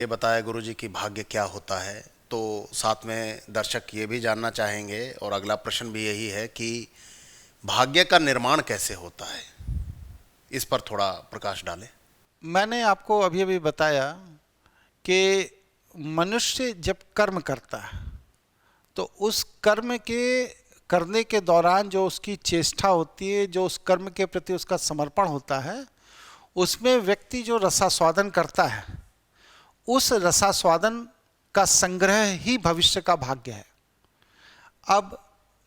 ये बताया गुरुजी कि भाग्य क्या होता है। तो साथ में दर्शक ये भी जानना चाहेंगे और अगला प्रश्न भी यही है कि भाग्य का निर्माण कैसे होता है, इस पर थोड़ा प्रकाश डालें। मैंने आपको अभी अभी बताया कि मनुष्य जब कर्म करता है तो उस कर्म के करने के दौरान जो उसकी चेष्टा होती है, जो उस कर्म के प्रति उसका समर्पण होता है, उसमें व्यक्ति जो रसास्वादन करता है, उस रसास्वादन का संग्रह ही भविष्य का भाग्य है। अब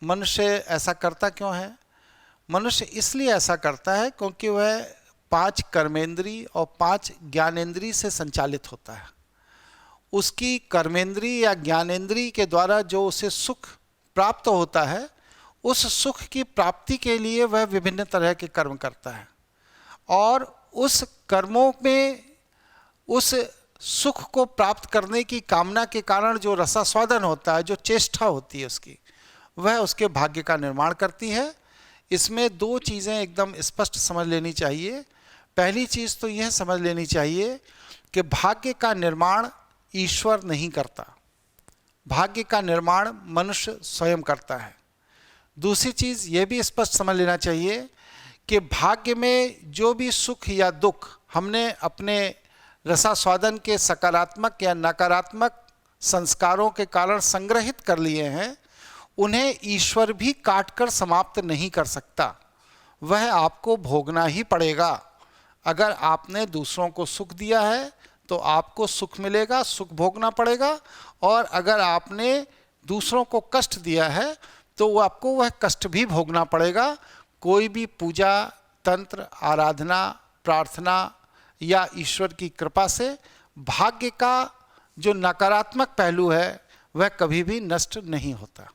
मनुष्य ऐसा करता क्यों है? मनुष्य इसलिए ऐसा करता है क्योंकि वह 5 कर्मेंद्री और 5 ज्ञानेंद्री से संचालित होता है। उसकी कर्मेंद्री या ज्ञानेंद्री के द्वारा जो उसे सुख प्राप्त होता है, उस सुख की प्राप्ति के लिए वह विभिन्न तरह के कर्म करता है और उस कर्मों में उस सुख को प्राप्त करने की कामना के कारण जो रसास्वादन होता है, जो चेष्टा होती है उसकी, वह उसके भाग्य का निर्माण करती है। इसमें 2 चीज़ें एकदम स्पष्ट समझ लेनी चाहिए। पहली चीज़ तो यह समझ लेनी चाहिए कि भाग्य का निर्माण ईश्वर नहीं करता, भाग्य का निर्माण मनुष्य स्वयं करता है। दूसरी चीज़ यह भी स्पष्ट समझ लेना चाहिए कि भाग्य में जो भी सुख या दुख हमने अपने रसास्वादन के सकारात्मक या नकारात्मक संस्कारों के कारण संग्रहित कर लिए हैं, उन्हें ईश्वर भी काटकर समाप्त नहीं कर सकता। वह आपको भोगना ही पड़ेगा। अगर आपने दूसरों को सुख दिया है तो आपको सुख मिलेगा, सुख भोगना पड़ेगा, और अगर आपने दूसरों को कष्ट दिया है तो आपको वह कष्ट भी भोगना पड़ेगा। कोई भी पूजा, तंत्र, आराधना, प्रार्थना या ईश्वर की कृपा से भाग्य का जो नकारात्मक पहलू है वह कभी भी नष्ट नहीं होता।